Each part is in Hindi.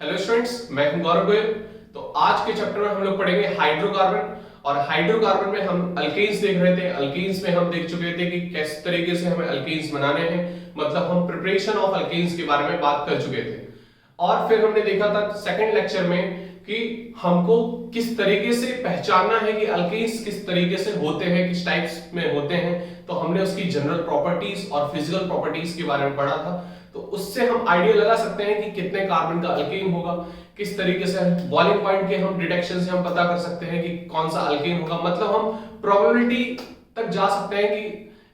हेलो स्टूडेंट्स, मैं हूं गौरव गोयल। तो आज के चैप्टर में हम लोग पढ़ेंगे हाइड्रोकार्बन। और हाइड्रोकार्बन में हम अल्केन्स देख रहे थे। अल्केन्स में हम देख चुके थे कि किस तरीके से हमें अल्केन्स बनाने हैं, मतलब हम प्रिपरेशन ऑफ अल्केन्स के बारे में बात कर चुके थे। और फिर हमने देखा था सेकंड लेक्चर में कि हमको किस तरीके से पहचानना है कि अल्केन्स किस तरीके से होते हैं, किस टाइप्स में होते हैं। तो हमने उसकी जनरल प्रॉपर्टीज और फिजिकल प्रॉपर्टीज के बारे में पढ़ा था। तो उससे हम आइडिया लगा सकते हैं कि कितने कार्बन का अल्केन होगा, किस तरीके से बॉइलिंग पॉइंट के हम डिटेक्शन से हम पता कर सकते हैं कि कौन सा अल्केन होगा। मतलब हम प्रोबेबिलिटी तक जा सकते हैं कि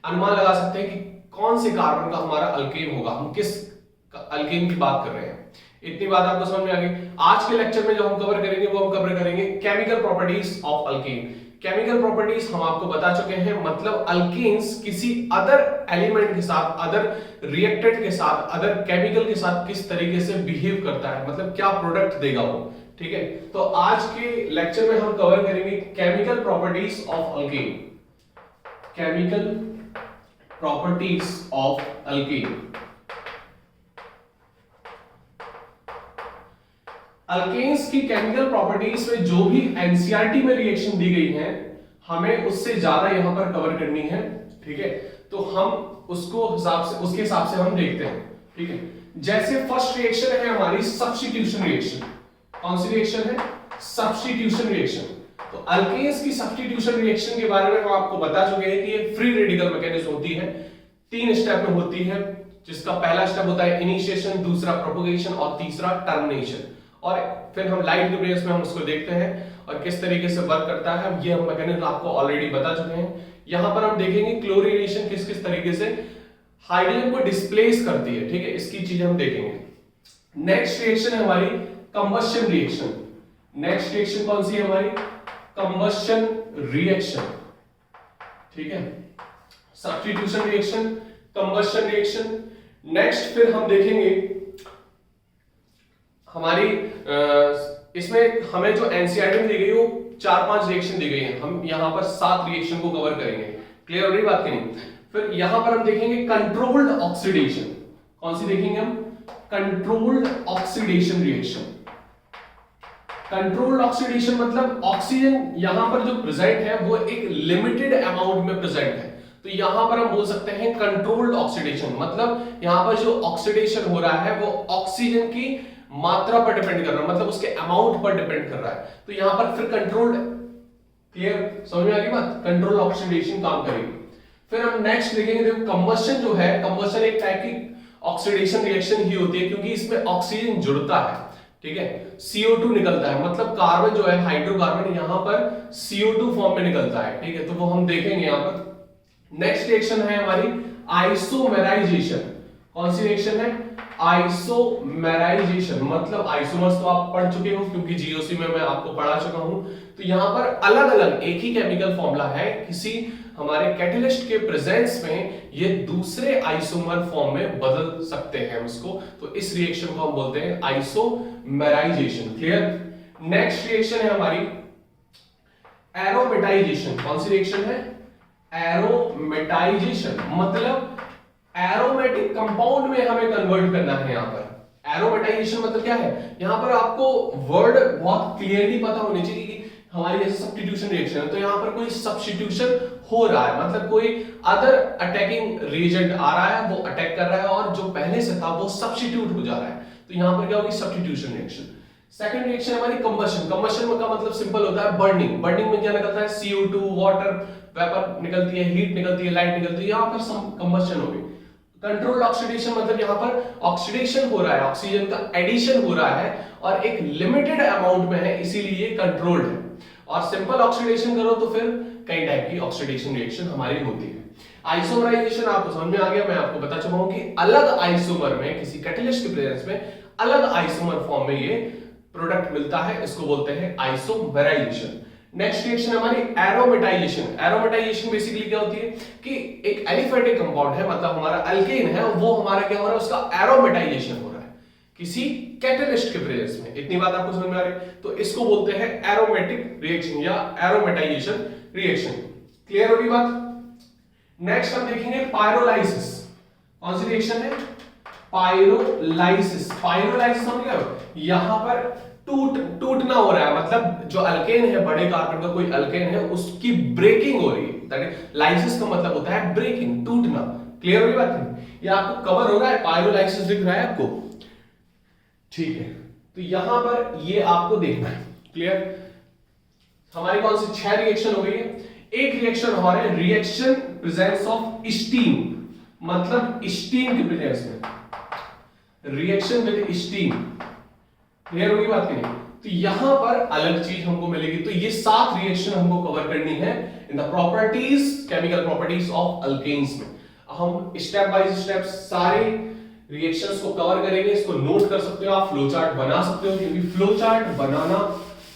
अनुमान लगा सकते हैं कि कौन से कार्बन का हमारा अल्केन होगा, हम किस अल्केन की बात कर रहे हैं। इतनी बात आपको समझ में आ गई। आज के लेक्चर में जो हम कवर करेंगे वो हम कवर करेंगे chemical properties of alkane. Chemical properties हम आपको बता चुके हैं, मतलब अल्केन्स किसी अदर एलिमेंट के साथ, अदर रिएक्टेंट के साथ, अदर केमिकल के साथ किस तरीके से बिहेव करता है, मतलब क्या प्रोडक्ट देगा वो। ठीक है, तो आज के लेक्चर में हम कवर करेंगे chemical properties of alkane. Chemical properties of alkane. Alkanes की केमिकल प्रॉपर्टीज में जो भी एनसीईआरटी में रिएक्शन दी गई है, हमें उससे ज्यादा यहां पर कवर करनी है। ठीक है, तो हम उसके हिसाब से हम देखते हैं। ठीक है, जैसे फर्स्ट रिएक्शन है हमारी सब्स्टिट्यूशन रिएक्शन। कौन सी रिएक्शन है? Substitution reaction. तो अल्केन्स की सब्स्टिट्यूशन रिएक्शन के बारे में हम आपको बता चुके हैं कि ये फ्री रेडिकल मैकेनिज्म होती है, 3 स्टेप में होती है, जिसका पहला स्टेप होता है इनिशिएशन, दूसरा प्रोपगेशन और तीसरा टर्मिनेशन। और फिर हम लाइट के बेस में हम उसको देखते हैं और किस तरीके से वर्क करता है, ये हम मैकेनिज्म आपको ऑलरेडी बता चुके हैं। यहां पर हम देखेंगे क्लोरीनेशन किस किस तरीके से हाइड्रोजन को डिस्प्लेस करती है। ठीक है, इसकी चीजें हम देखेंगे। नेक्स्ट रिएक्शन है हमारी कंबशन रिएक्शन। नेक्स्ट रिएक्शन कौन सी है हमारी? Combustion reaction. ठीक है, substitution reaction, combustion reaction. Next फिर हम देखेंगे हमारी इसमें हमें जो एनसीईआरटी में दी गई वो 4-5 रिएक्शन दी गई है, हम यहां पर 7 रिएक्शन को कवर करेंगे। क्लियर हो रही बात की नहीं? फिर यहां पर हम देखेंगे कंट्रोल्ड ऑक्सीडेशन। कौन सी देखेंगे हम? Controlled oxidation reaction. Controlled oxidation मतलब ऑक्सीजन यहां पर जो प्रेजेंट है वो एक लिमिटेड अमाउंट में प्रेजेंट है, तो यहां पर हम बोल सकते हैं कंट्रोल्ड ऑक्सीडेशन। मतलब यहां पर जो ऑक्सीडेशन हो रहा है वो ऑक्सीजन की मात्रा पर डिपेंड कर रहा है, मतलब उसके अमाउंट पर डिपेंड कर रहा है। तो यहां पर फिर कंट्रोल्ड, क्लियर समझ में आ गई बात? कंट्रोल ऑक्सीडेशन काम करेगी। फिर हम नेक्स्ट देखेंगे, देखो कंबशन जो है, कंबशन एक टाइप की ऑक्सीडेशन रिएक्शन ही होती है, क्योंकि इसमें ऑक्सीजन जुड़ता है। ठीक है, CO2 निकलता है, मतलब कार्बन जो है हाइड्रोकार्बन यहां पर CO2 फॉर्म में निकलता है। ठीक है, तो वो हम देखेंगे यहां पर। नेक्स्ट रिएक्शन है हमारी आइसोमेराइजेशन। कौन सी रिएक्शन है? आइसोमेराइजेशन। मतलब आइसोमर्स तो आप पढ़ चुके हो, क्योंकि जीओसी में मैं आपको पढ़ा चुका हूं। तो यहां पर अलग अलग एक ही केमिकल फॉर्मूला है, किसी हमारे कैटलिस्ट के प्रेजेंस में ये दूसरे आइसोमर फॉर्म में बदल सकते हैं उसको। तो इस रिएक्शन को हम बोलते हैं आइसोमेराइजेशन। क्लियर? नेक्स्ट रिएक्शन है हमारी एरोमेटाइजेशन। कौन सी रिएक्शन है? एरोमेटाइजेशन। मतलब एरोमेटिक कंपाउंड में हमें कन्वर्ट करना है। यहां पर एरोमेटाइजेशन मतलब क्या है? यहां पर आपको वर्ड बहुत क्लियरली पता होनी चाहिए कि हमारी जैसे सब्स्टिट्यूशन रिएक्शन है, तो यहां पर कोई सब्स्टिट्यूशन हो रहा है, मतलब कोई अदर अटैकिंग रिएजेंट आ रहा है, वो अटैक कर रहा है और जो पहले से था वो सब्स्टिट्यूट हो जा रहा है। तो यहां पर क्या होगी? Substitution reaction. सेकंड रिएक्शन हमारी कंबशन। कंबशन का मतलब सिंपल होता है बर्निंग। बर्निंग में क्या निकलता है? CO2, वाटर वेपर निकलती है, हीट निकलती है, लाइट निकलती है, यहां पर कंबशन होगी। कंट्रोल्ड ऑक्सीडेशन मतलब यहां पर ऑक्सीडेशन हो रहा है, ऑक्सीजन का एडिशन हो रहा है और एक लिमिटेड अमाउंट में है, इसीलिए कंट्रोल्ड है। और सिंपल ऑक्सीडेशन करो तो फिर कई टाइप की ऑक्सीडेशन रिएक्शन हमारी होती है। आइसोमराइजेशन आपको समझ में आ गया। मैं आपको बता चुका हूं कि अलग आइसोमर में, किसी कैटलिस्ट के प्रेजेंस में अलग आइसोमर फॉर्म में ये प्रोडक्ट मिलता है, इसको बोलते हैं आइसोमेराइजेशन। नेक्स्ट रिएक्शन हमारी एरोमेटाइजेशन। एरोमेटाइजेशन बेसिकली क्या होती है कि एक एलिफेटिक कंपाउंड है, मतलब हमारा अल्केन है, वो हमारा क्या हो रहा है? उसका एरोमेटाइजेशन हो रहा है किसी कैटलिस्ट के प्रेजेंस में। इतनी बात आपको समझ में आ रही है? तो इसको बोलते हैं एरोमेटिक रिएक्शन या एरोमेटाइजेशन रिएक्शन। क्लियर होगी बात? नेक्स्ट हम देखेंगे पायरोलाइसिस। कौन सी रिएक्शन है? पाइरोलाइसिस। पाइरोलाइसिस समझ गए हो, यहां पर टूटना हो रहा है, मतलब जो अल्केन है, बड़े कार्बन का कोई अल्केन है, उसकी ब्रेकिंग हो रही है। दैट इज लाइसिस का मतलब होता है ब्रेकिंग, टूटना। क्लियर हो गई बात नहीं? ये आपको कवर हो रहा है, पाइरोलाइसिस दिख रहा है आपको, ठीक है। तो यहां पर ये आपको देखना है। क्लियर? हमारी कौन सी 6 रिएक्शन हो गई है। एक रिएक्शन और है, रिएक्शन प्रेजेंस ऑफ स्टीम, मतलब स्टीम की प्रेजेंस में, रिएक्शन विद स्टीम। क्लियर होगी बात की नहीं? तो यहां पर अलग चीज हमको मिलेगी। तो ये 7 रिएक्शन हमको कवर करनी है in the properties, chemical properties of alkanes में। हम स्टेप बाय स्टेप सारे रिएक्शंस को कवर करेंगे। इसको नोट कर सकते हो आप, फ्लो चार्ट बना सकते हो, क्योंकि फ्लो चार्ट बनाना,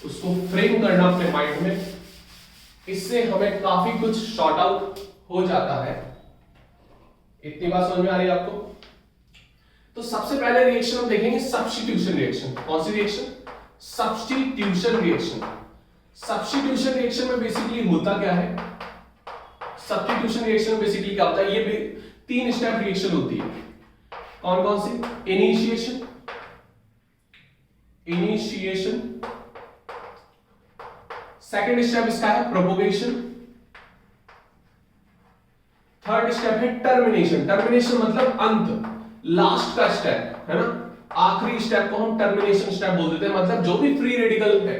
उसको फ्रेम करना अपने माइंड में, इससे हमें काफी कुछ शॉर्ट आउट हो जाता है। इतनी बात समझ में आ रही है आपको? तो सबसे पहले रिएक्शन हम देखेंगे सब्स्टिट्यूशन रिएक्शन। कौन सी reaction? Substitution reaction. Substitution reaction में बेसिकली होता क्या है? सब्स्टिट्यूशन रिएक्शन में बेसिकली क्या होता है? ये 3 स्टेप रिएक्शन होती है। कौन कौन सी? इनिशिएशन, सेकंड स्टेप इसका है प्रोपोगेशन, थर्ड स्टेप है टर्मिनेशन। टर्मिनेशन मतलब अंत, लास्ट का स्टेप है ना, आखिरी स्टेप को हम टर्मिनेशन स्टेप बोल देते हैं। मतलब जो भी फ्री रेडिकल है,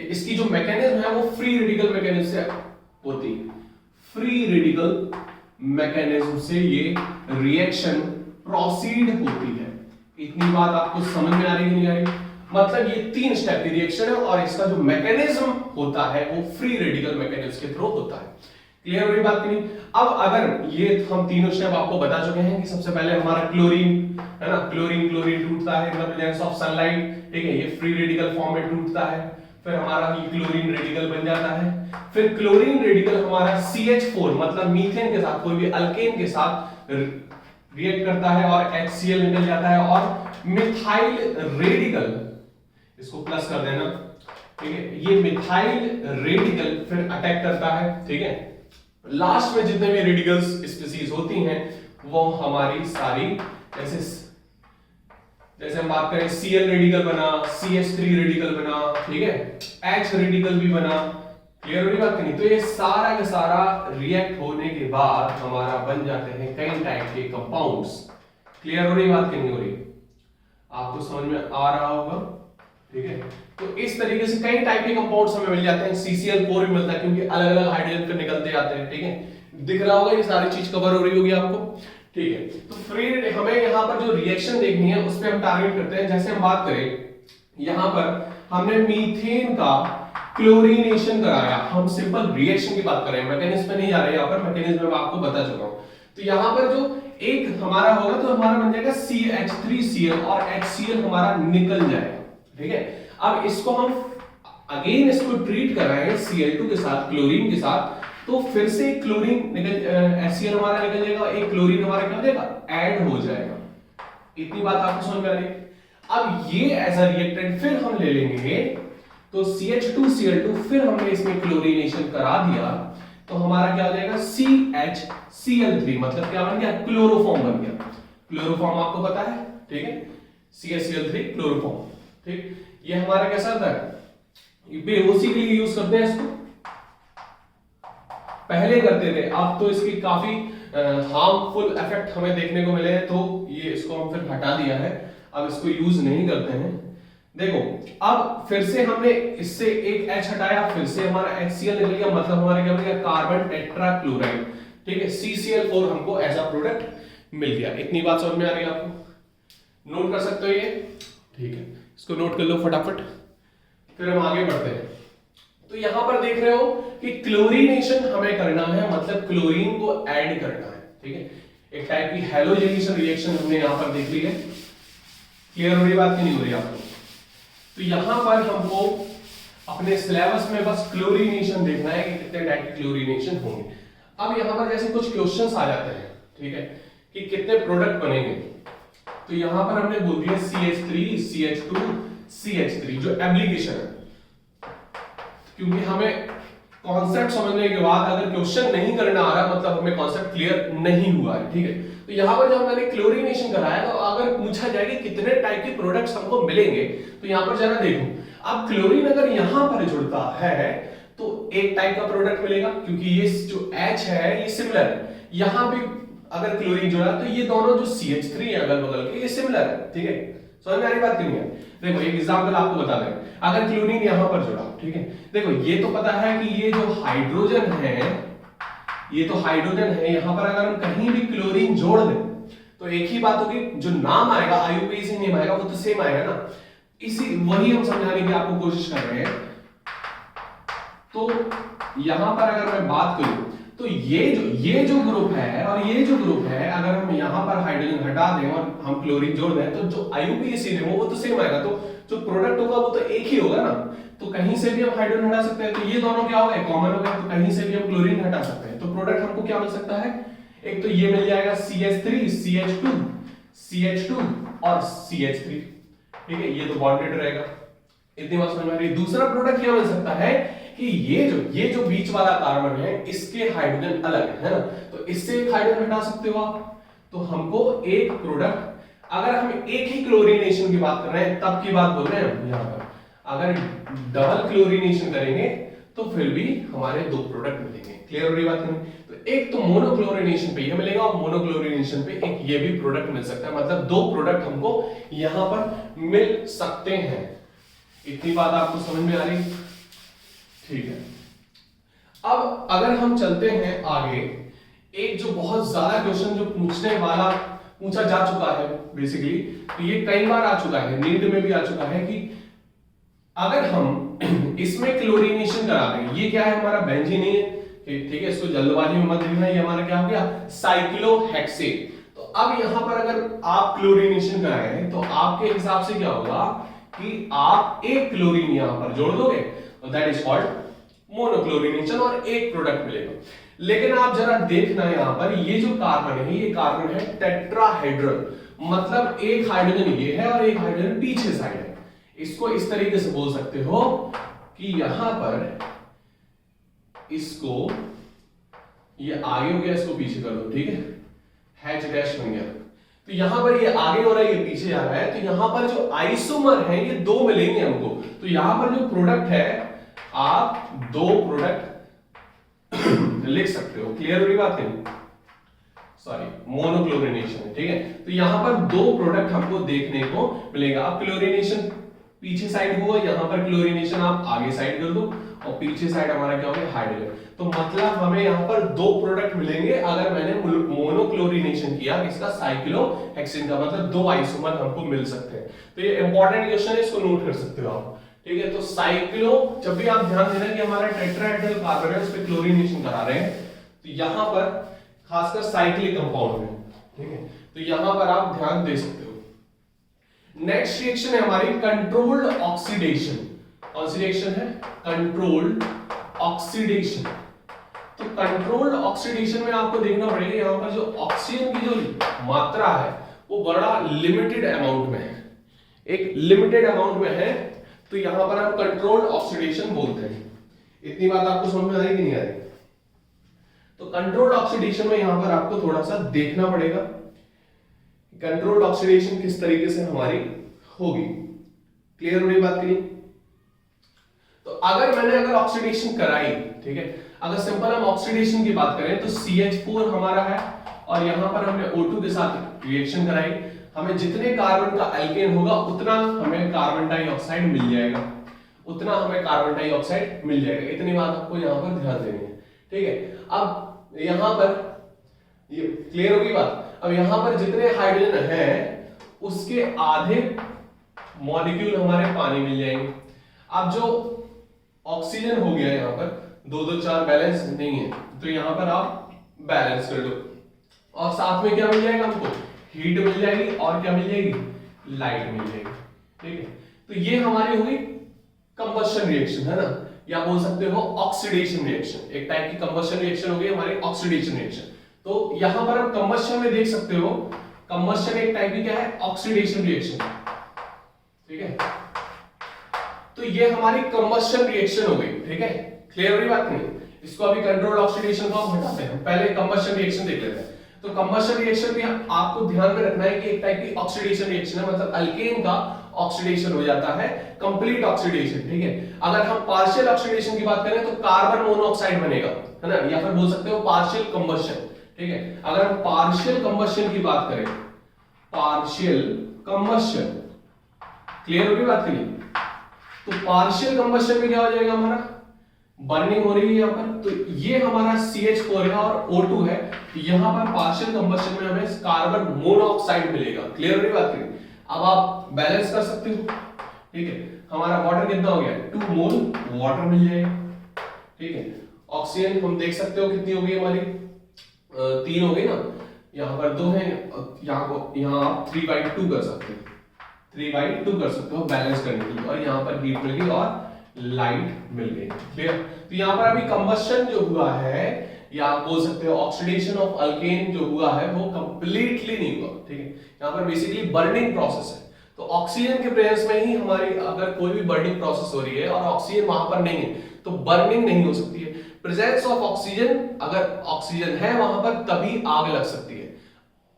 इसकी जो मैकेनिज्म है वो फ्री रेडिकल मैकेनिज्म से होती है। फ्री रेडिकल मैकेनिज्म से ये रिएक्शन प्रोसीड होती है। इतनी बात आपको समझ में आ रही है कि नहीं आ रही? मतलब ये 3 स्टेप की रिएक्शन है और इसका जो मैकेनिज्म होता है वो फ्री रेडिकल मैकेनिज्म के थ्रू होता है। क्लियर हो रही बात की नहीं? अब अगर ये हम तीनों स्टेप आपको बता चुके हैं कि सबसे पहले हमारा क्लोरीन है ना, क्लोरीन टूटता है in the presence of sunlight, ठीक है, ये फ्री रेडिकल फॉर्म में टूटता है। फिर हमारा ये क्लोरीन रेडिकल बन जाता है। फिर क्लोरीन रेडिकल हमारा CH4 मतलब मीथेन के साथ, कोई भी अल्केन के साथ रिएक्ट करता है और HCl निकल जाता है, और मिथाइल रेडिकल, इसको प्लस कर देना, ठीक है, ये मिथाइल रेडिकल फिर अटैक करता है, ठीक है। लास्ट में जितने भी रेडिकल्स स्पीसीज होती हैं वो हमारी सारी, जैसे हम बात करें Cl रेडिकल बना, CH3 रेडिकल बना, ठीक है, H रेडिकल भी बना। क्लियर हो रही बात नहीं? तो ये सारा का सारा रिएक्ट होने के बाद हमारा बन जाते हैं कई टाइप के कंपाउंड्स। क्लियर हो रही बात कि नहीं हो रही? आपको समझ में आ रहा होगा, ठीक है। तो इस तरीके से कई टाइप के कंपाउंड्स हमें मिल जाते हैं। CCl4 भी मिलता है क्योंकि अलग अलग हाइड्रोजन पे निकलते जाते हैं, ठीक है। दिख रहा होगा ये सारी चीज कवर हो रही होगी आपको, ठीक है। तो फिर हमें यहाँ पर जो रिएक्शन देखनी है उस पर हम टारगेट करते हैं। जैसे हम बात करें, यहाँ पर हमने मीथेन का क्लोरीनेशन कराया, हम सिंपल रिएक्शन की बात कर रहे हैं, मैकेनिज्म पे नहीं जा रहे। यहाँ पर मैकेनिज्म मैं आपको बता चुका हूँ। तो यहाँ पर जो एक हमारा होगा तो हमारा बन जाएगा CH3Cl और HCl हमारा निकल जाएगा, ठीक है। अब इसको हम अगेन इसको ट्रीट कर रहे हैं Cl2 के साथ, क्लोरीन के साथ, तो फिर से क्लोरीन निकल, HCl हमारा निकल जाएगा, एक क्लोरीन हमारा क्या हो जाएगा? ऐड हो जाएगा। इतनी बात आपको समझ में आ रही है? अब ये एज अ रिएक्टेंट फिर हम ले लेंगे, तो CH2Cl2 फिर हमने इसमें क्लोरीनेशन करा दिया, तो हमारा क्या हो जाएगा? CHCl3, मतलब क्या बन गया? क्लोरोफॉर्म बन गया। क्लोरोफॉर्म आपको पता है, ठीक है, CHCl3 क्लोरोफॉर्म, ठीक। ये हमारा कैसा था? बेहोशी के लिए यूज करते हैं इसको, पहले करते थे, अब तो इसकी काफी हार्मफुल इफेक्ट हमें देखने को मिले हैं, तो ये इसको हम फिर हटा दिया है, अब इसको यूज नहीं करते हैं। देखो अब फिर से हमने इससे एक H हटाया, फिर से हमारा HCl निकल गया, मतलब हमारा क्या बन गया? कार्बन टेट्राक्लोराइड, ठीक है। CCl4 हमको एज अ प्रोडक्ट मिल गया। इतनी बात समझ में आ रही है आपको? नोट कर सकते हो ये, ठीक है, इसको नोट कर लो फटाफट, फिर हम आगे बढ़ते हैं। तो यहां पर देख रहे हो कि क्लोरीनेशन हमें करना है, मतलब क्लोरीन को ऐड करना है, ठीक है। एक टाइप की हैलोजेनेशन रिएक्शन हमने यहां पर देख ली है। क्लियर हो रही बात कि नहीं हो रही आपको? तो यहां पर हमको अपने सिलेबस में बस क्लोरीनेशन देखना है कि कितने टाइप के क्लोरीनेशन होंगे। अब यहां पर जैसे कुछ क्वेश्चंस आ जाते हैं, ठीक है, कि कितने प्रोडक्ट बनेंगे, तो यहां पर हमने बोल दिया CH3 CH2 CH3 जो एप्लीकेशन है, क्योंकि हमें कॉन्सेप्ट समझने के बाद अगर क्वेश्चन नहीं करना आ रहा मतलब हमें कॉन्सेप्ट क्लियर नहीं हुआ है, ठीक है। तो यहाँ पर जब मैंने क्लोरीनेशन कराया तो अगर पूछा जाए कि कितने टाइप के प्रोडक्ट्स हमको मिलेंगे, तो यहाँ पर जरा देखो, अब क्लोरीन अगर यहाँ पर जुड़ता है तो एक टाइप का प्रोडक्ट मिलेगा, क्योंकि ये जो H है ये सिमिलर है। यहाँ पे अगर क्लोरीन जुड़ा तो ये दोनों जो CH3 है अगल बगल के, ये सिमिलर है। ठीक है, समझ में आ रही बात क्यों है? देखो एक एग्जांपल आपको बता दें, अगर क्लोरीन यहाँ पर जुड़ा, ठीक है, देखो ये तो पता है कि ये जो हाइड्रोजन है, ये तो हाइड्रोजन है, यहाँ पर अगर हम कहीं भी क्लोरीन जोड़ दें तो एक ही बात होगी, जो नाम आएगा IUPAC नेम आएगा वो तो सेम आएगा ना। इसी वही हम समझाने की आपको कोशिश कर रहे हैं। तो यहां पर अगर मैं बात करूं तो ये जो ग्रुप है और ये जो ग्रुप है, अगर हम यहां पर हाइड्रोजन हटा दें और हम क्लोरीन जोड़ दें तो जो IUPAC नेम हो वो तो सेम आएगा, तो जो प्रोडक्ट होगा वो तो एक ही होगा ना। तो कहीं से भी हम हाइड्रोजन हटा सकते हैं, तो ये दोनों क्या हो गए, कॉमन हो गए, तो कहीं से भी हम क्लोरीन हटा सकते हैं। तो प्रोडक्ट हमको क्या मिल सकता है, एक तो ये मिल जाएगा CH3 CH2 CH2 और CH3। ठीक है, ये तो बॉन्डेड रहेगा, इतनी बात समझ में आ रही है। दूसरा प्रोडक्ट क्या मिल सकता है कि ये जो बीच वाला कार्बन है इसके हाइड्रोजन अलग है ना, तो इससे एक हाइड्रोजन हटा सकते हो आप। तो हमको एक प्रोडक्ट, अगर हम एक ही क्लोरीनेशन की बात कर रहे हैं तब की बात बोल रहे हैं यहां पर, अगर डबल क्लोरीनेशन करेंगे तो फिर भी हमारे दो प्रोडक्ट मिलेंगे। क्लियर हो रही बात नहीं? तो एक तो मोनोक्लोरीनेशन पे ये मिलेगा और मोनोक्लोरीनेशन पे एक ये भी प्रोडक्ट मिल सकता है, मतलब दो प्रोडक्ट हमको यहां पर मिल सकते हैं। इतनी बात आपको समझ में आ रही? ठीक है, अब अगर हम चलते हैं आगे, एक जो बहुत ज्यादा क्वेश्चन जो पूछा जा चुका है बेसिकली, तो ये कई बार आ चुका है, नीट में भी आ चुका है कि अगर हम इसमें क्लोरीनेशन करा दें, ये क्या है हमारा बेंजीन है, ठीक है, इसको जल्दबाजी में मत लिखना, ये हमारा क्या हो गया साइक्लोहेक्सेन। तो अब यहां पर अगर आप क्लोरीनेशन कराएं तो आपके हिसाब से क्या होगा कि आप एक क्लोरीन यहां पर जोड़ दोगे, दैट इज कॉल्ड मोनोक्लोरीनेशन, और एक प्रोडक्ट मिलेगा। लेकिन आप जरा देखना यहां पर, ये जो कार्बन है ये कार्बन है टेट्राहेड्रल, मतलब एक हाइड्रोजन ये है और एक हाइड्रोजन पीछे साइड है। इसको इस तरीके से बोल सकते हो कि यहां पर इसको ये आगे हो गया, इसको पीछे कर दो, ठीक है, H डैश बन गया। तो यहां पर ये आगे हो रहा है, ये पीछे जा रहा है, तो यहां पर जो आइसोमर है ये दो मिलेंगे हमको। तो यहां पर जो प्रोडक्ट है आप दो प्रोडक्ट लिख सकते हो। क्लियर हो रही बात नहीं? सॉरी, मोनोक्लोरीनेशन, ठीक है। तो यहां पर दो प्रोडक्ट हमको देखने को मिलेगा। अब क्लोरीनेशन पीछे साइड हुआ, यहां पर क्लोरीनेशन आप आगे साइड कर दो और पीछे साइड हमारा क्या हो गया हाइड्रोजन। तो मतलब हमें यहां पर दो प्रोडक्ट मिलेंगे अगर मैंने मोनोक्लोरीनेशन किया, इसका साइक्लोहेक्सेन का, मतलब दो आइसोमर हमको मिल सकते हैं। तो ये इंपॉर्टेंट क्वेश्चन है, इसको नोट कर सकते हो आप, ठीक है। तो साइक्लो, जब भी आप ध्यान देना कि हमारा टेट्राहेड्रल कार्बन है उस पे क्लोरीनेशन करा रहे हैं, तो यहां पर खासकर साइक्लिक कंपाउंड में, ठीक है, तो यहां पर आप ध्यान दे सकते हो। नेक्स्ट रिएक्शन है हमारी कंट्रोल्ड ऑक्सीडेशन। कौन सी रिएक्शन है? Controlled oxidation. तो कंट्रोल्ड ऑक्सीडेशन में आपको देखना पड़ेगा यहां पर जो ऑक्सीजन की जो मात्रा है वो बड़ा लिमिटेड अमाउंट में है, एक लिमिटेड अमाउंट में है, तो यहां पर हम कंट्रोल्ड ऑक्सीडेशन बोलते हैं। इतनी बात आपको समझ में आ रही कि नहीं आ रही? तो कंट्रोल्ड ऑक्सीडेशन में यहां पर आपको थोड़ा सा देखना पड़ेगा कंट्रोल्ड ऑक्सीडेशन किस तरीके से हमारी होगी। क्लियर हो रही बात की नहीं? तो अगर ऑक्सीडेशन कराई, ठीक है, अगर सिंपल हम ऑक्सीडेशन की बात करें तो CH4 हमारा है और यहां पर हमने O2 के साथ रिएक्शन कराई, हमें जितने कार्बन का एल्केन होगा उतना हमें कार्बन डाइऑक्साइड मिल जाएगा, उतना हमें कार्बन डाइऑक्साइड मिल जाएगा। इतनी बात आपको यहां पर ध्यान देनी है, ठीक है। अब यहां पर ये क्लियर होगी बात। अब यहां पर जितने हाइड्रोजन हैं उसके आधे मॉलिक्यूल हमारे पानी मिल जाएंगे। अब जो ऑक्सीजन हो गया यहां पर 2 2 4 बैलेंस नहीं है, तो यहां पर आप बैलेंस कर लो और साथ में क्या मिल जाएगा हमको? हीट मिल जाएगी और क्या मिल जाएगी? लाइट मिल जाएगी, ठीक है। तो ये हमारी हुई कंबशन रिएक्शन, है ना, या बोल सकते हो ऑक्सीडेशन रिएक्शन। एक टाइप की कंबशन रिएक्शन हो गई हमारी ऑक्सीडेशन रिएक्शन। तो यहां पर हम कंबशन में देख सकते हो, कंबशन एक टाइप की क्या है? ऑक्सीडेशन रिएक्शन, ठीक है। तो ये हमारी कंबशन रिएक्शन हो गई, ठीक है। क्लियर हो रही बात नहीं? इसको अभी कंट्रोल्ड ऑक्सीडेशन को हम हटाते हैं, पहले कंबशन रिएक्शन देख लेते हैं। तो कंबशन रिएक्शन भी आपको ध्यान में रखना है कि एक टाइप की ऑक्सीडेशन रिएक्शन है, मतलब अल्केन का ऑक्सीडेशन हो जाता है, कंप्लीट ऑक्सीडेशन, ठीक है। अगर हम पार्शियल ऑक्सीडेशन की बात करें तो कार्बन मोनोऑक्साइड बनेगा, है ना, या फिर बोल सकते हो पार्शियल कंबशन, ठीक है। अगर हम पार्शियल कंबशन की बात करें, पार्शियल कंबशन, क्लियर होगी बात के लिए, तो पार्शियल कंबशन में क्या हो जाएगा, हमारा बर्निंग हो रही है यहाँ पर, तो ये हमारा CH4 है और O2 है, तो यहाँ पर पार्शियल कंबशन में हमें कार्बन मोनोऑक्साइड मिलेगा, क्लियर हो रही बात के लिए। अब आप बैलेंस कर सकते हो, ठीक है। हमारा वाटर कितना हो गया, 2 मोल वाटर मिल जाएगा, ठीक है। ऑक्सीजन हम देख सकते हो कितनी हो गई हमारी, 3 हो गई ना, यहाँ पर 2 है, यहाँ आप 3/2 कर सकते हो, 3/2 कर सकते हो बैलेंस करने के लिए, और यहाँ पर हीट मिल गई और लाइट मिल गई, क्लियर। तो यहाँ पर अभी कंबशन जो हुआ है, या आप बोल सकते हो ऑक्सीडेशन ऑफ अल्केन जो हुआ है वो कंप्लीटली नहीं हुआ, ठीक है। यहाँ पर बेसिकली बर्निंग प्रोसेस है, तो ऑक्सीजन के प्रेजेंस में ही हमारी अगर कोई भी बर्निंग प्रोसेस हो रही है और ऑक्सीजन वहां पर नहीं है तो बर्निंग नहीं हो सकती है। प्रेजेंस ऑफ ऑक्सीजन, अगर ऑक्सीजन है वहां पर तभी आग लग सकती है,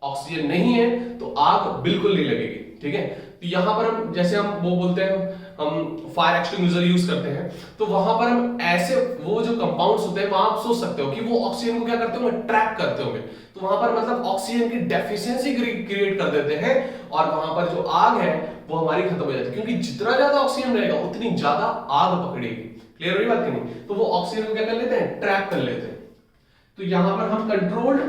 ऑक्सीजन नहीं है तो आग बिल्कुल नहीं लगेगी, ठीक है। तो यहां पर हम जैसे हम वो बोलते हैं, हम फायर एक्सटिंग्विशर यूज करते हैं, तो वहां पर हम ऐसे वो जो कंपाउंड्स होते हैं वहां आप सोच सकते हो कि वो ऑक्सीजन को क्या करते होंगे, ट्रैप करते होंगे, तो वहां पर मतलब ऑक्सीजन की डेफिशिएंसी क्रिएट कर देते हैं और वहां पर जो आग है वो हमारी खत्म हो जाती है, क्योंकि जितना ज्यादा ऑक्सीजन रहेगा उतनी ज्यादा आग पकड़ेगी, क्लियर हुई बात कि नहीं। तो वो ऑक्सीजन को क्या कर लेते हैं, ट्रैप कर लेते हैं। तो यहां पर हम कंट्रोल्ड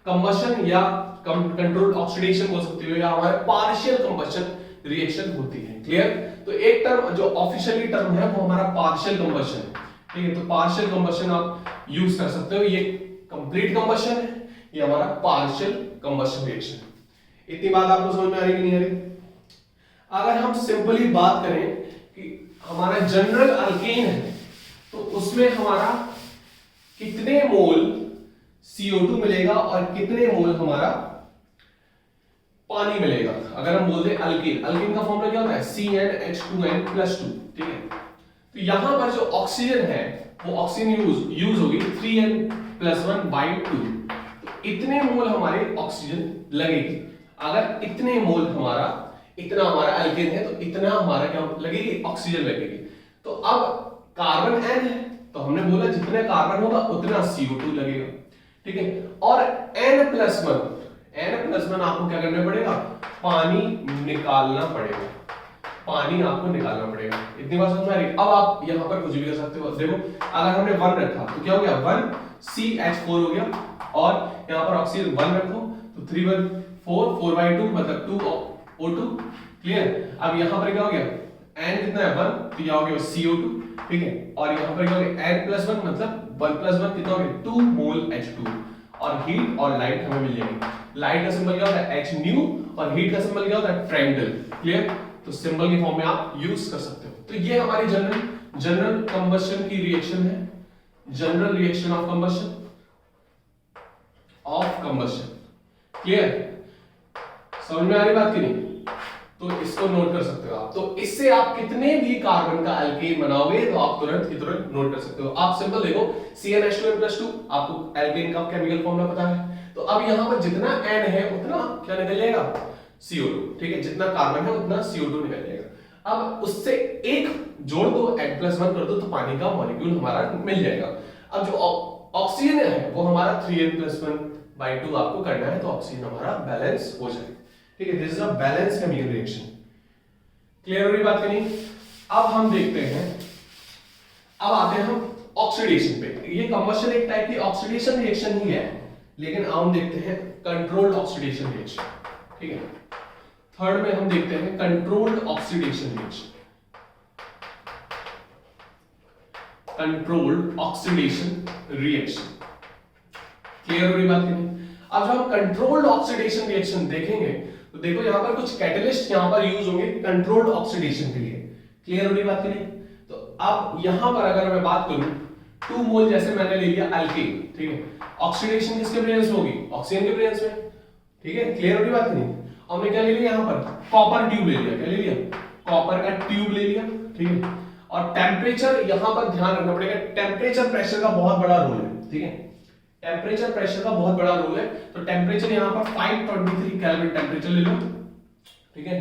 कंबशन या कंट्रोल्ड ऑक्सीडेशन बोल सकते हो, या हमारे पार्शियल कंबशन रिएक्शन होती है, क्लियर। तो एक टर्म जो ऑफिशियली टर्म है वो हमारा पार्शियल कंबशन है, ठीक है। तो पार्शियल कंबशन आप यूज कर सकते हो, ये कंप्लीट कंबशन है, ये हमारा पार्शियल कंबशन रिएक्शन है। इतनी बात आपको समझ में आ रही कि नहीं आ रही। अगर हम सिंपली बात करें कि हमारा जनरल अल्केन है तो उसमें हमारा कितने मोल CO2 मिलेगा और कितने मोल हमारा पानी मिलेगा। अगर हम बोलते हैं अल्केन, अल्केन का फॉर्मूला क्या होता है, CnH2n+2, ठीक है। तो यहां पर जो ऑक्सीजन है वो ऑक्सीजन यूज होगी 3n+1/2, तो इतने मोल हमारे ऑक्सीजन लगेगी। अगर इतने मोल हमारा, इतना हमारा अल्केन है तो इतना हमारा क्या लगेगी, ऑक्सीजन लगेगी। तो अब कार्बन n है तो हमने बोला जितने कार्बन होगा उतना CO2 लगेगा, ठीक है। और n+1 आपको क्या करना पड़ेगा, पानी निकालना पड़ेगा, पानी आपको निकालना पड़ेगा। इतनी बात समझ में आ रही। अब आप यहां पर कुछ भी कर सकते हो, देखो अगर हमने 1 रखा तो क्या हो गया, 1CH4 हो गया, और यहां पर ऑक्सीजन 1 रखो तो 3 1 4 4/2 मतलब 2O2, क्लियर। अब यहां पर क्या हो गया, n कितना है 1, तो यहां हो गया CO2, ठीक है। और यहां पर क्या हो गया n+1 मतलब 1+1 कितना हो गया 2 मोल H2, और हीट और लाइट हमें मिल जाएगी। लाइट का सिंबल क्या होता है Hν और हीट का सिंबल क्या होता है ट्रायंगल, क्लियर। तो सिंबल के फॉर्म में आप यूज कर सकते हो। तो ये हमारी जनरल कंबशन की रिएक्शन है, general reaction of combustion, clear. समझ में आ रही बात की नहीं, तो इसको नोट कर सकते हो आप। तो इससे आप कितने भी कार्बन का अल्केन बनाओगे तो आप तुरंत की तुरंत नोट कर सकते हो। आप सिंपल देखो CnH2n+2, आपको अल्केन का केमिकल फॉर्मूला पता है, तो अब यहां पर जितना n है उतना क्या निकल जाएगा, CO2, ठीक है। जितना कार्बन है उतना CO2 निकल जाएगा। अब उससे एक जोड़ दो, n+1 कर दो तो पानी का मॉलिक्यूल हमारा मिल जाएगा। अब जो ऑक्सीजन है वो हमारा 3n+1/2 आपको करना है, तो ऑक्सीजन हमारा बैलेंस हो जाएगा, ठीक है। This is a balance chemical reaction, clear हो रही बात की नहीं। अब हम देखते हैं, अब आते हैं हम ऑक्सीडेशन पे। ये कंबशन एक टाइप की ऑक्सीडेशन रिएक्शन ही है, लेकिन अब हम देखते हैं कंट्रोल्ड ऑक्सीडेशन रिएक्शन, ठीक है। थर्ड में हम देखते हैं controlled oxidation reaction, controlled oxidation reaction, clear हो रही बात की नहीं। अब जब हम कंट्रोल्ड ऑक्सीडेशन रिएक्शन देखेंगे तो देखो यहां पर कुछ कैटलिस्ट यहां पर यूज होंगे कंट्रोल्ड ऑक्सीडेशन के लिए, क्लियर हो रही बात की नहीं। तो अब यहां पर अगर मैं बात करूं 2 मोल जैसे मैंने ले लिया अल्केन, ठीक है। ऑक्सीडेशन किसके प्रेजेंस में होगी, ऑक्सीजन के प्रेजेंस में, ठीक है, क्लियर हो रही बात नहीं। हमने क्या ले लिया, यहां पर कॉपर ट्यूब ले लिया, क्या ले लिया, कॉपर का ट्यूब ले लिया, ठीक है। और टेम्परेचर यहां पर ध्यान रखना पड़ेगा, टेम्परेचर प्रेशर का बहुत बड़ा रोल है, ठीक है। टेम्परेचर प्रेशर का बहुत बड़ा रोल है। तो टेम्परेचर यहाँ पर 523 केल्विन टेम्परेचर ले लो, ठीक है,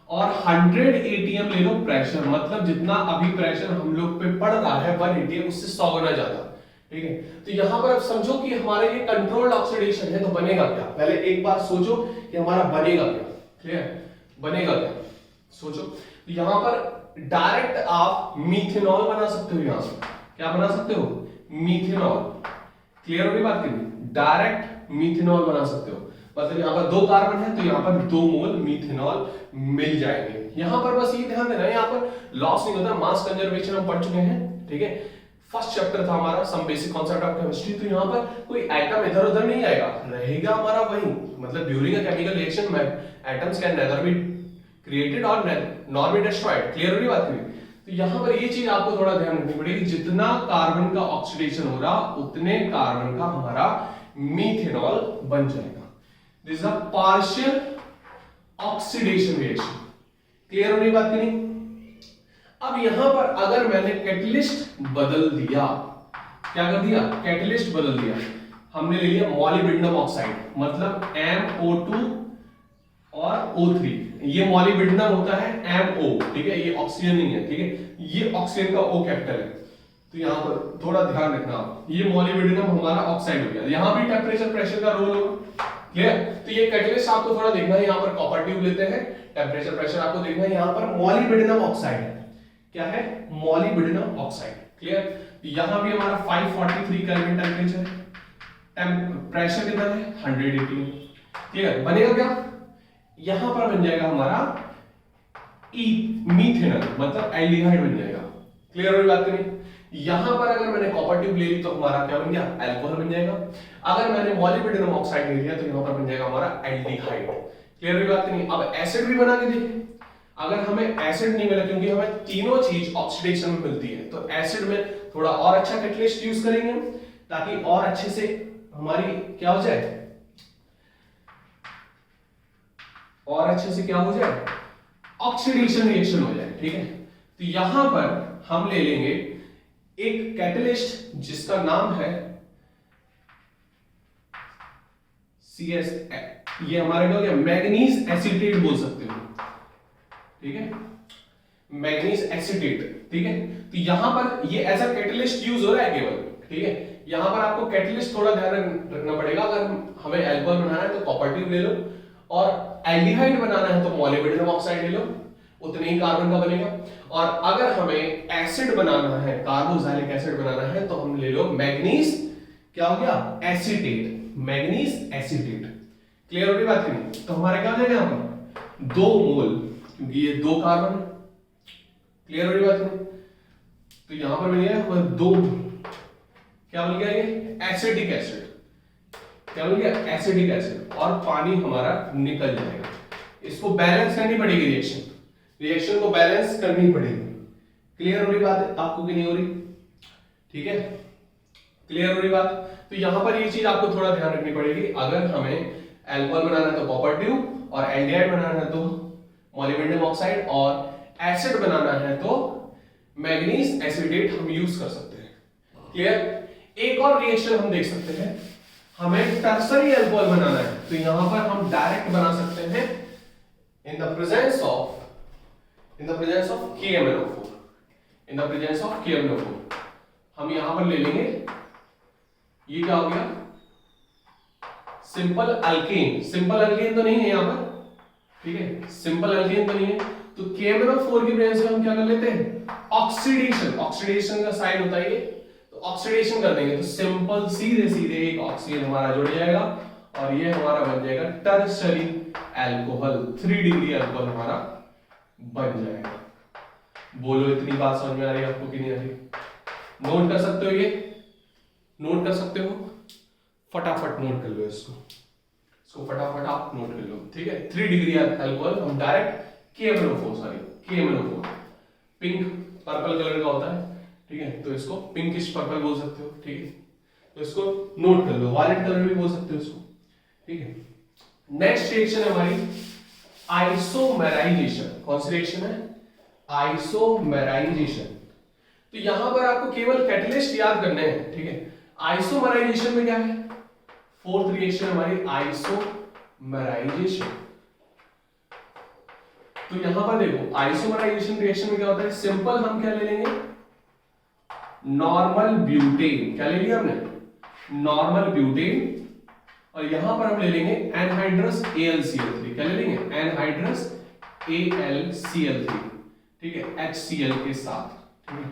और 100 एटीएम ले लो प्रेशर, मतलब जितना अभी प्रेशर हम लोग पे पड़ रहा है 180 उससे 100 गुना ज्यादा, ठीक है। तो यहां पर अब समझो कि हमारे ये कंट्रोल्ड ऑक्सीडेशन है, तो बनेगा क्या, पहले एक बार सोचो कि हमारा बनेगा क्या, क्लियर, बनेगा क्या, सोचो। तो यहां पर डायरेक्ट आप मीथेनॉल बना सकते हो, यहां से क्या बना सकते हो, मीथेनॉल, क्लियर होगी बात की, डायरेक्ट मीथेनॉल बना सकते हो, मतलब यहाँ पर 2 कार्बन है तो यहाँ पर 2 मोल मीथेनॉल मिल जाएंगे। यहाँ पर बस ये ध्यान देना है, यहाँ पर लॉस नहीं होता, मास कंजर्वेशन हम पढ़ चुके हैं, ठीक है, फर्स्ट चैप्टर था हमारा some basic concept of chemistry. तो यहाँ पर कोई एटम इधर उधर नहीं आएगा, रहेगा हमारा वही, मतलब ड्यूरिंग अ केमिकल रिएक्शन में atoms can nether be created और नॉर बी डिस्ट्रॉयड, क्लियर हो रही बात हुई। तो यहाँ पर ये चीज आपको थोड़ा ध्यान रखनी पड़ेगी, जितना कार्बन का ऑक्सीडेशन हो रहा उतने कार्बन का हमारा मीथेनॉल बन जाएगा। This is a partial oxidation reaction, clear होने बात की नहीं। अब यहां पर अगर मैंने कैटलिस्ट बदल दिया, क्या कर दिया, कैटलिस्ट बदल दिया, हमने ले लिया मॉलिब्डेनम ऑक्साइड, मतलब MO2 और O3, ये मॉलिब्डेनम होता है MO, ठीक है, ये ऑक्सीजन नहीं है, ठीक है, ये ऑक्सीजन का O कैपिटल है। तो यहां पर थोड़ा ध्यान रखना, ये मॉलिब्डेनम हमारा ऑक्साइड हो गया, यहां भी टेम्परेचर प्रेशर का रोल होगा, क्लियर। तो ये कैटलिस्ट आपको थोड़ा देखना है, यहां पर कॉपर ट्यूब लेते हैं, टेम्परेचर प्रेशर आपको देखना है, यहां पर मॉलिब्डेनम ऑक्साइड है, क्या है, मॉलिब्डेनम ऑक्साइड, क्लियर। यहां भी हमारा 543 केल्विन टेम्परेचर है, प्रेशर कितना है 180, क्लियर। बनेगा क्या, यहां पर बन जाएगा हमारा मीथेनॉल, मतलब एल्डिहाइड बन जाएगा, क्लियर हो बात नहीं। यहां पर अगर मैंने कॉपर ट्यूब ले ली तो हमारा क्या बन गया, अल्कोहल बन जाएगा। अगर मैंने मॉलिब्डेनम ऑक्साइड ले लिया तो यहां पर बन जाएगा हमारा एल्डिहाइड, क्लियर हो बात नहीं। अब एसिड भी बना के देखिए, अगर हमें एसिड नहीं मिला, क्योंकि हमें तीनों चीज ऑक्सीडेशन में मिलती है, तो एसिड में थोड़ा और अच्छा कैटलिस्ट यूज करेंगे ताकि और अच्छे से हमारी क्या हो जाए, और अच्छे से क्या हो जाए, ऑक्सीडेशन रिएक्शन हो जाए, ठीक है। तो यहां पर हम ले लेंगे एक कैटलिस्ट जिसका नाम है CS, ये हमारे क्या हो गया, मैग्नीज एसीटेट बोल सकते हो, ठीक है, मैग्नीज एसीटेट, ठीक है। तो यहां पर ये एज अ कैटलिस्ट यूज हो रहा है केवल, ठीक है। यहां पर आपको कैटलिस्ट थोड़ा ध्यान रखना पड़ेगा, अगर हमें अल्कोहल बनाना है तो कॉपर ट्यूब ले लो, और एल्डिहाइड बनाना है तो मॉलिब्डेनम ऑक्साइड ले लो, उतने ही कार्बन का बनेगा। और अगर हमें एसिड बनाना है, कार्बोक्सिलिक एसिड बनाना है, तो हम ले लो मैग्नीज, क्या हो गया, एसीटेट, मैग्नीज एसीटेट, क्लियर हो गई बात नहीं। तो हमारे क्या हो जाएगा यहां पर 2 मोल, क्योंकि ये 2 कार्बन, क्लियर हो गई बात नहीं। तो यहां पर बन गया 2, क्या बन गया, ये एसिडिक एसिड, क्या बन गया, एसिडिक एसिड, और पानी हमारा निकल जाएगा। इसको बैलेंस करनी पड़ेगी, रिएक्शन को बैलेंस करनी पड़ेगी, क्लियर हो रही बात आपको कि नहीं हो रही, ठीक है, क्लियर हो रही बात। तो यहां पर ये चीज आपको थोड़ा ध्यान रखनी पड़ेगी, अगर हमें अल्कोहल बनाना है तो कॉपर ट्यूब, और एल्डिहाइड बनाना है तो मॉलिब्डेनम ऑक्साइड, और एसिड बनाना है तो मैग्नीज एसीटेट हम यूज कर सकते हैं, क्लियर। एक और रिएक्शन हम देख सकते हैं, हमें टर्सरी अल्कोहल बनाना है, तो यहां पर हम डायरेक्ट बना सकते हैं in the presence of KMnO4, in the presence of KMnO4 हम यहां पर ले लेंगे, ये क्या हो गया, सिंपल अल्केन, सिंपल अल्केन तो नहीं है यहां पर, ठीक है, सिंपल अल्केन तो नहीं है, तो KMnO4 की प्रेजेंस में हम क्या कर लेते हैं, ऑक्सीडेशन का साइन होता है ये, तो ऑक्सीडेशन कर देंगे, तो सिंपल सीधे सीधे एक ऑक्सीजन हमारा जुड़ जाएगा, और ये हमारा बन जाएगा टर्शरी अल्कोहल, 3 डिग्री अल्कोहल हमारा बन जाएगा। बोलो इतनी बात समझ में आ रही है आपको कि नहीं आ रही, नोट कर सकते हो, ये नोट कर सकते हो, फटाफट नोट कर लो इसको फटाफट आप नोट कर लो, ठीक है। 3 डिग्री अल्कोहल हम direct KMnO4 pink purple colour का होता है, ठीक है, तो इसको पिंकिश पर्पल बोल सकते हो, ठीक है, तो इसको नोट कर लो, वायलेट कलर भी बोल सकते हो इसको, ठीक है। नेक्स्ट रिएक्शन है हमारी आइसोमेराइजेशन, कौन सी रिएक्शन है, आइसोमेराइजेशन। तो यहां पर आपको केवल कैटलिस्ट याद करने हैं, ठीक है। आइसोमेराइजेशन में क्या है, फोर्थ रिएक्शन हमारी आइसोमराइजेशन। तो यहां पर देखो आइसोमराइजेशन रिएक्शन में क्या होता है, सिंपल हम क्या ले लेंगे, नॉर्मल ब्यूटेन, क्या ले लिया हमने, नॉर्मल ब्यूटेन, और यहां पर हम ले लेंगे एनहाइड्रस AlCl3, क्या ले लेंगे, एनहाइड्रस AlCl3, ठीक है, HCl के साथ, ठीक है,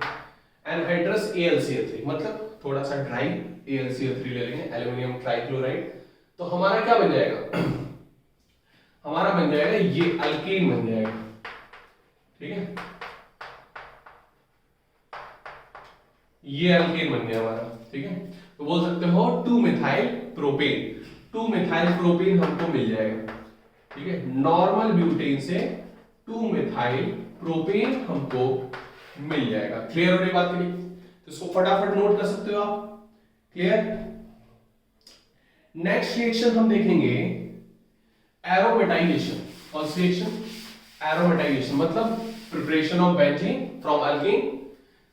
एनहाइड्रस AlCl3 मतलब थोड़ा सा ड्राई AlCl3 ले लेंगे, एल्युमिनियम ट्राइक्लोराइड। तो हमारा क्या बन जाएगा, हमारा बन जाएगा ये अल्केन बन जाएगा, ठीक है, ये अल्केन बन गया हमारा, ठीक है। तो बोल सकते हो 2-मिथाइल प्रोपेन, 2-मिथाइल प्रोपेन हमको मिल जाएगा, ठीक है, नॉर्मल ब्यूटेन से 2-मिथाइल प्रोपेन हमको मिल जाएगा। क्लियर हो रही बात की नहीं? तो इसको फटाफट नोट कर सकते हो आप। क्लियर? नेक्स्ट रिएक्शन हम देखेंगे एरोमेटाइजेशन। कौन सी रिएक्शन, एरोमेटाइजेशन मतलब preparation of benzene from alkane,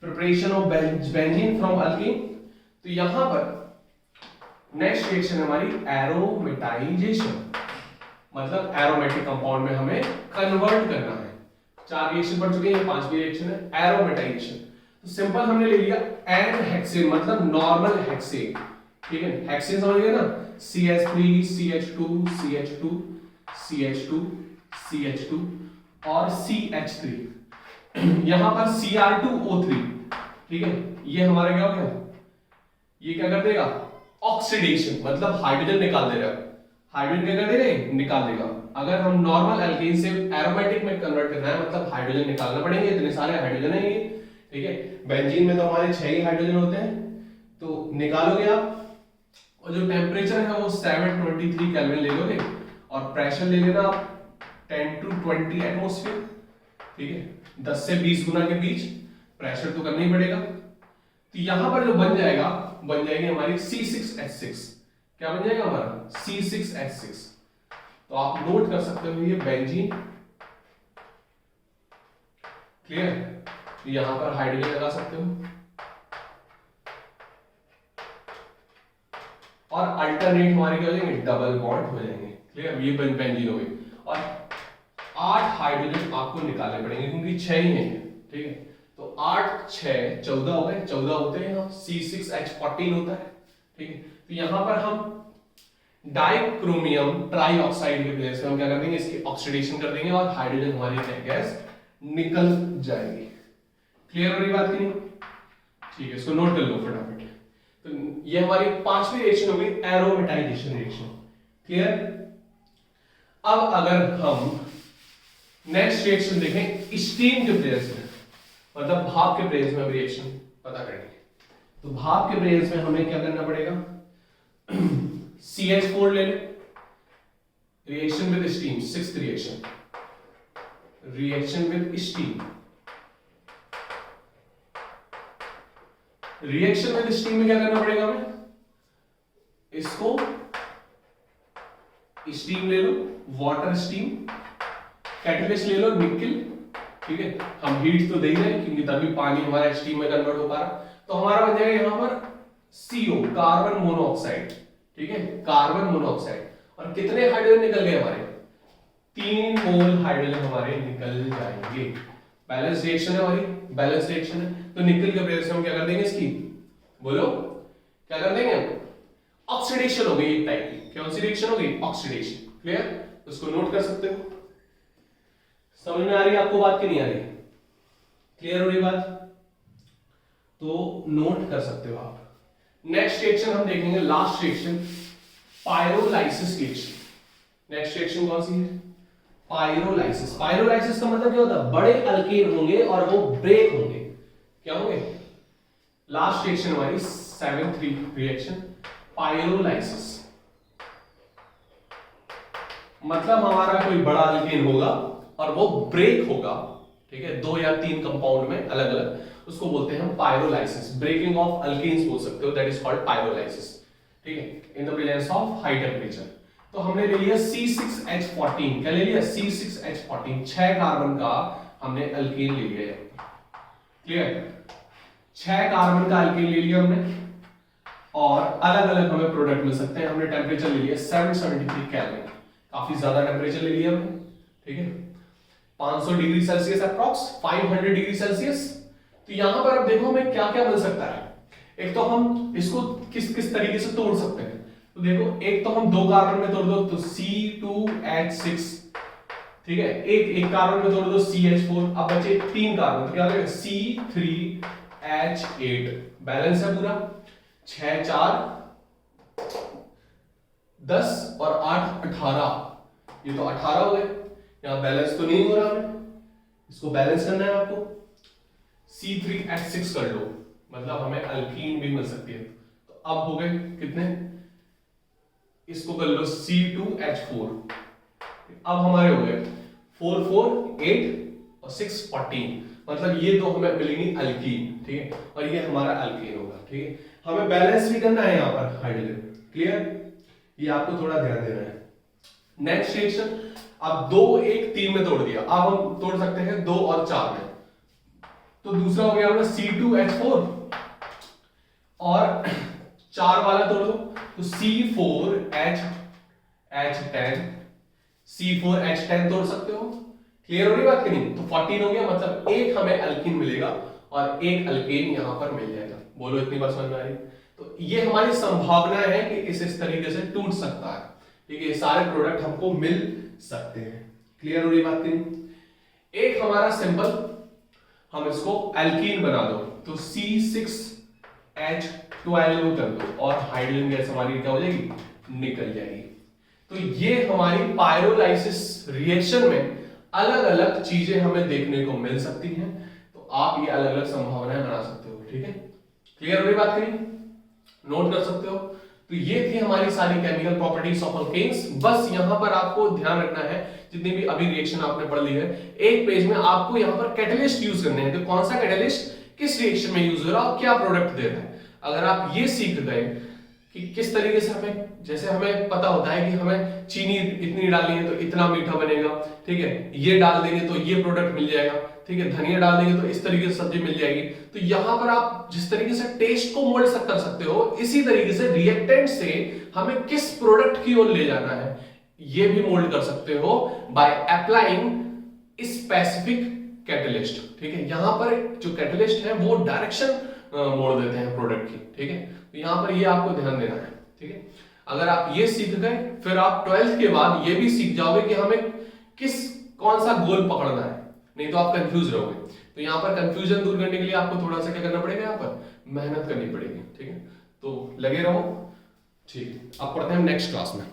preparation of benzene from alkane. तो यहां पर नेक्स्ट रिएक्शन हमारी एरोमेटाइजेशन, मतलब एरोमेटिक कंपाउंड में हमें कन्वर्ट करना है। 4 रिएक्शन पढ़ चुके हैं, 5वीं रिएक्शन है एरोमेटाइजेशन। तो सिंपल हमने ले लिया एन हेक्सेन मतलब नॉर्मल हेक्सेन, ठीक है, हेक्सेन समझ गए ना, CH3 CH2 CH2 CH2 CH2 और CH3, यहां पर Cr2O3, ठीक है, ये हमारा क्या हो गया, ये क्या कर देगा, ऑक्सीडेशन मतलब हाइड्रोजन निकाल देगा, हाइड्रोजन क्या कर देगा, निकाल देगा। अगर हम नॉर्मल अल्केन से एरोमेटिक में कन्वर्ट करना है मतलब हाइड्रोजन निकालना पड़ेंगे, इतने सारे हाइड्रोजन है ये, ठीक है, बेंजीन में तो हमारे 6 ही हाइड्रोजन होते हैं, तो निकालोगे आप, और जो टेम्परेचर है वो 723 केल्विन ले लोगे, और प्रेशर ले लेना आप 10 to 20 एटमॉस्फेयर, ठीक है, 10 से 20 गुना के बीच प्रेशर तो करना ही पड़ेगा। तो यहां पर जो बन जाएगा, बन जाएगी हमारी C6H6, क्या बन जाएगा हमारा C6H6। तो आप नोट कर सकते हो ये बेंजीन। क्लियर? तो यहां पर हाइड्रोजन लगा सकते हो, और अल्टरनेट हमारे क्या हो जाएंगे, डबल बॉन्ड हो जाएंगे। क्लियर? ये बेंजीन हो गई, और 8 हाइड्रोजन आपको निकालने पड़ेंगे क्योंकि 6 ही हैं, ठीक है। तो 8 6 14 हो गए, 14 होते हैं, C6H14 होता है, ठीक है। तो यहां पर हम डाइक्रोमियम ट्राइऑक्साइड के प्लेस पे हम क्या कर देंगे, इसकी ऑक्सीडेशन कर देंगे, और हाइड्रोजन हमारी गैस निकल जाएगी। क्लियर हो रही बात की नहीं? ठीक है, इसको नोट कर लो फटाफट। तो ये हमारी 5वीं रिएक्शन हो गई एरोमेटाइजेशन रिएक्शन। क्लियर? अब अगर हम नेक्स्ट रिएक्शन देखें स्टीम के प्लेस में, मतलब भाप के प्लेस में रिएक्शन पता करेंगे। तो भाप के प्लेस में हमें क्या करना पड़ेगा, CH4 ले ले, reaction with steam, 6th reaction, reaction with steam, reaction with steam में क्या करना पड़ेगा हमें, इसको स्टीम ले लो, वाटर स्टीम, कैटलिस्ट ले लो निकेल, ठीक है, हम हीट तो दे ही रहे हैं क्योंकि तभी पानी हमारा स्टीम में कन्वर्ट हो पा रहा। तो हमारा बन जाएगा यहां पर CO, कार्बन मोनोऑक्साइड, ठीक है, कार्बन मोनोऑक्साइड, और कितने हाइड्रोजन निकल गए हमारे, 3 मोल हाइड्रोजन हमारे निकल जाएंगे। बैलेंस रिएक्शन है हमारी, बैलेंस रिएक्शन है। तो निकल के प्लेस में हम क्या कर देंगे, इसकी बोलो क्या कर देंगे, ऑक्सीडेशन हो गई एक टाइप की। कौन सी रिएक्शन हो गई, ऑक्सीडेशन। क्लियर? उसको नोट कर सकते हो। समझ में आ रही है आपको बात की नहीं आ रही? क्लियर हो रही बात? तो नोट कर सकते हो आप। नेक्स्ट रिएक्शन हम देखेंगे, last reaction pyrolysis reaction. Next reaction कौन सी है, पायरोलाइसिस। पायरोलाइसिस का मतलब क्या होता है, बड़े अल्केन होंगे और वो ब्रेक होंगे, क्या होंगे। लास्ट रिएक्शन हमारी 7th रिएक्शन पायरोलाइसिस, मतलब हमारा कोई बड़ा अल्केन होगा और वो ब्रेक होगा, ठीक है, 2 या 3 कंपाउंड में अलग अलग, उसको बोलते हैं हम पायरोलाइसिस। ब्रेकिंग ऑफ अल्केन्स बोल सकते हो, दैट इज कॉल्ड पायरोलाइसिस, ठीक है, in the presence of high temperature. तो हमने ले लिया C6H14, क्या ले लिया, C6H14, 6 कार्बन का हमने अल्केन ले लिया। क्लियर? 6 कार्बन का अल्केन ले लिया हमने, और अलग अलग हमें प्रोडक्ट मिल सकते हैं। हमने टेम्परेचर ले लिया 773 केल्विन, काफी ज्यादा टेम्परेचर ले लिया हमने, ठीक है। 500 degree Celsius approx, 500 degree Celsius. तो यहां पर अब देखो हमें क्या क्या मिल सकता है। एक तो हम इसको किस किस तरीके से तोड़ सकते हैं। तो देखो एक तो हम 2 कार्बन में तोड़ दो तो C2H6, ठीक है, एक कार्बन में तोड़ दो CH4, अब बचे 3 कार्बन, तो क्या हो जाएगा C3H8, बैलेंस है पूरा। 6 4 10 और 8 18, ये तो 18 हो गए। यहां बैलेंस तो नहीं हो रहा हमें, इसको बैलेंस करना है आपको। C3H6 कर लो, मतलब हमें अल्कीन भी मिल सकती है। तो अब हो गए कितने, इसको कर लो C2H4, अब हमारे हो गए 4 4 8 और 6 14, मतलब ये दो हमें मिलेंगी अल्कीन, ठीक है, और ये हमारा अल्कीन होगा, ठीक है। हमें बैलेंस भी करना है यहाँ पर हाइड्रोजन, क्लियर, ये आपको थोड़ा ध्यान देना है। नेक्स्ट रिएक्शन, अब 2 1 3 में तोड़ दिया, अब हम तोड़ सकते हैं 2 और 4 में। तो दूसरा हो गया हमारा C2H4 और 4 वाला तोड़ दो तो C4H10 तोड़ सकते हो, क्लियर हो रही बात कि नहीं। तो 14 हो गया, मतलब एक हमें अल्कीन मिलेगा और एक अल्केन यहां पर मिल जाएगा। बोलो इतनी बात समझ में आ रही। तो ये हमारी संभावना है कि इस तरीके से टूट सकता है, ठीक है, ये सारे प्रोडक्ट हमको मिल सकते हैं, क्लियर हो रही बात कि नहीं। एक हमारा सिंपल, हम इसको अल्कीन बना दो तो C6H12 कर दो और हाइड्रोजन गैस हमारी क्या हो जाएगी, निकल जाएगी। तो ये हमारी पायरोलाइसिस रिएक्शन में अलग अलग चीजें हमें देखने को मिल सकती हैं। तो आप ये अलग अलग संभावनाएं बना सकते हो, ठीक है, क्लियर हो रही बात करी, नोट कर सकते हो। तो ये थी हमारी सारी केमिकल प्रॉपर्टीज ऑफ अल्केन्स। बस यहां पर आपको ध्यान रखना है, जितनी भी अभी रिएक्शन आपने पढ़ ली है, एक पेज में आपको यहां पर कैटलिस्ट यूज करने हैं। तो कौन सा कैटलिस्ट किस रिएक्शन में यूज हो रहा है और क्या प्रोडक्ट दे रहा है। अगर आप ये सीख गए कि किस तरीके से हमें, जैसे हमें पता होता है कि हमें चीनी इतनी डालनी है तो इतना मीठा बनेगा, ठीक है, ये डाल देंगे तो ये प्रोडक्ट मिल जाएगा, ठीक है, धनिया डाल देंगे तो इस तरीके से सब्जी मिल जाएगी। तो यहां पर आप जिस तरीके से टेस्ट को मोल्ड कर सकते हो, इसी तरीके से रिएक्टेंट से हमें किस प्रोडक्ट की ओर ले जाना है ये भी मोल्ड कर सकते हो बाय अप्लाइंग स्पेसिफिक कैटलिस्ट, ठीक है। यहां पर जो कैटलिस्ट है वो डायरेक्शन मोड़ देते हैं प्रोडक्ट की, ठीक है। तो यहां पर ये आपको ध्यान देना है, ठीक है। अगर आप ये सीख गए, फिर आप 12th के बाद ये भी सीख जाओगे कि हमें कौन सा गोल पकड़ना है, नहीं तो आप कंफ्यूज रहोगे। तो यहां पर कंफ्यूजन दूर करने के लिए आपको थोड़ा सा क्या करना पड़ेगा, यहां पर मेहनत करनी पड़ेगी, ठीक है। तो लगे रहो, ठीक है। अब पढ़ते हैं नेक्स्ट क्लास में।